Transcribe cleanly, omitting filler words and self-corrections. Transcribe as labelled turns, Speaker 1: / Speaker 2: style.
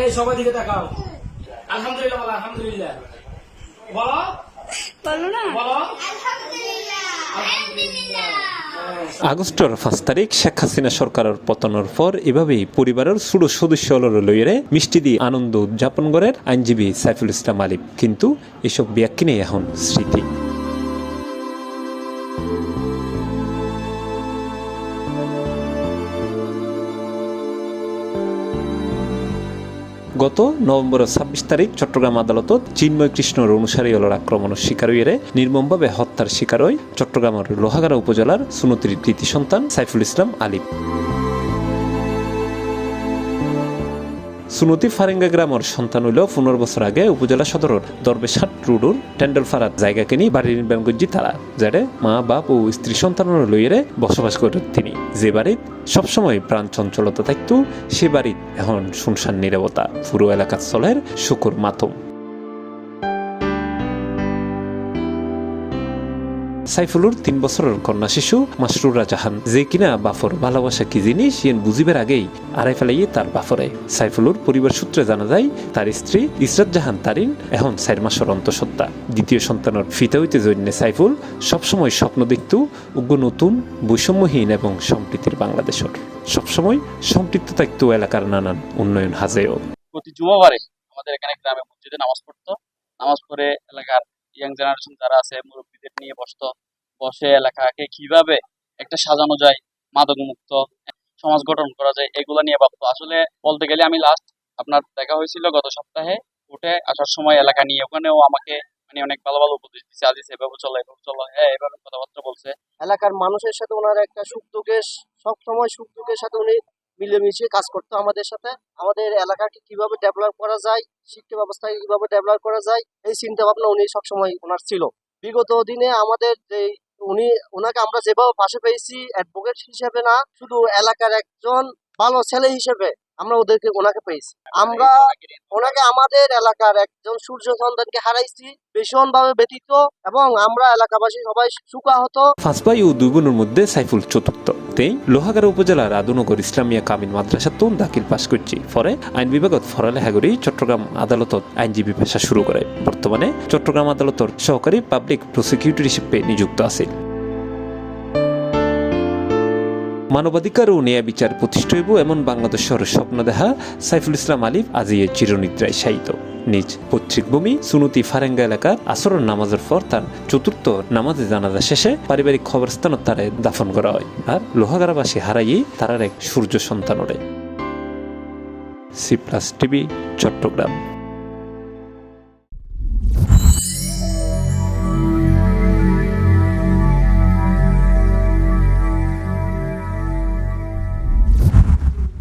Speaker 1: এই সবাই দিকে তাকাও। আলহামদুলিল্লাহ বলো, আলহামদুলিল্লাহ বলো,
Speaker 2: বলো না
Speaker 1: বলো
Speaker 3: আগস্টের 5 তারিখ শেখ হাসিনা সরকারের পতনের পর এভাবেই পরিবারের ছোট সদস্য লইয়ে মিষ্টি দিয়ে আনন্দ উদযাপন করেন আইনজীবী সাইফুল ইসলাম আলিফ। কিন্তু এসব ব্যাখ্যা নেই এখন স্মৃতি। গত নভেম্বরের 26 তারিখ চট্টগ্রাম আদালতত চিন্ময় কৃষ্ণর অনুসারী আক্রমণের শিকার হইয়ে নির্মমভাবে হত্যার শিকার হয় চট্টগ্রামের লোহাগাড়া উপজেলার সুনতির কৃতি সন্তান সাইফুল ইসলাম আলিফ। সুনতি ফারেঙ্গা গ্রামের সন্তান হইল 15 বছর আগে উপজেলা সদরের দরবেশহাট রোডের টেন্ডলফাড়াত জায়গা কিনি বাড়ি নির্মাণ করছি তারা, যারে মা বাপ ও স্ত্রী সন্তানের লইয়ে বসবাস করেন তিনি। যে বাড়িত সবসময় প্রাণ চঞ্চলতা থাকতো সে বাড়িত এখন শুনশান নীরবতা, পুরো এলাকার চলের শুকুর মাতম। সাইফুলুর 3 বছরের কন্যা শিশু মাসরুরা জাহান, যে কিনা বাফর ভালোবাসা কি জিনিস ইয়েন বুঝিবার আগেই আড়াই ফেলাইয়ে তার বাফরে। সাইফুলুর পরিবার সূত্রে জানা যায় তার স্ত্রী ইসরাত জাহান তারিন এখন 4 মাসের অন্তঃসত্ত্বা। দ্বিতীয় সন্তানের ফিতা হইতে জন্যে সাইফুল সবসময় স্বপ্ন দেখত উগ্র নতুন বৈষম্যহীন এবং সম্প্রীতির বাংলাদেশের। সবসময় সম্পৃক্ত থাকতো এলাকার নানান উন্নয়ন হাজেও।
Speaker 4: প্রতি জুমাবারে আমাদের এখানে গ্রামে মসজিদে নামাজ পড়তো, নামাজ পড়ে এলাকার ইয়াং জেনারেশন যারা আছে মুরব্বীদের নিয়ে বসে এলাকাকে কিভাবে একটা সাজানো যায়, মাদক মুক্ত সমাজ গঠন করা যায়, এগুলা নিয়ে ভাবতো। আসলে বলতে গেলে আমি লাস্ট আপনার দেখা হয়েছিল গত সপ্তাহে, উঠে আসার সময় এলাকা নিয়ে, ওখানেও আমাকে মানে অনেক ভালো ভালো উপদেশ দিচ্ছে, আজিজ এভাবে চলো, হ্যাঁ এভাবে কথাবার্তা বলছে।
Speaker 5: এলাকার মানুষের সাথে ওনার একটা সবসময় সুখ দুঃখের সাথে উনি মিলেমিশে কাজ করতো আমাদের সাথে। আমাদের এলাকাকে কিভাবে ডেভেলপ করা যায়, শিক্ষা ব্যবস্থাকে কিভাবে ডেভেলপ করা যায়, এই চিন্তা ভাবনা উনি সবসময় ওনার ছিল। বিগত দিনে আমাদের যে ওনাকে আমরা যেভাবে পাশে পেয়েছি অ্যাডভোকেট হিসেবে না, শুধু এলাকার একজন ভালো ছেলে হিসেবে আমরা ওনাকে পেয়েছি। আমরা ওনাকে আমাদের এলাকার একজন সূর্য সন্তানকে হারাইছি, ভীষণ ভাবে ব্যতীত, এবং আমরা এলাকাবাসী সবাই শোকাহত।
Speaker 3: 5 ভাই ও 2 বোনের মধ্যে সাইফুল চতুর্থ। তেই লোহাগাড়া উপজেলার আদুনগর ইসলামিয়া কামিল মাদ্রাসাত দাখিল পাশ করছি। পরে আইন বিভাগত পড়ালেখা করি চট্টগ্রাম আদালতত আইনজীবী পেশা শুরু করে। বর্তমানে চট্টগ্রাম আদালতের সহকারী পাবলিক প্রসিকিউটর হিসেবে নিযুক্ত আছে। মানবাধিকার ও ন্যায় বিচার প্রতিষ্ঠা হইব এমন বাংলাদেশের স্বপ্ন দেখা সাইফুল ইসলাম আলিফ আজই চিরনিদ্রায় শায়িত। নিজ পৈতৃক ভূমি সুনতি ফারেঙ্গা এলাকার আসরের নামাজের পর তার চতুর্থ নামাজে জানাজা শেষে পারিবারিক কবরস্থানত তারে দাফন করা হয়। আর লোহাগাড়াবাসী হারাইয়ে তারার এক সূর্য সন্তানরে। C+ TV Chittagong.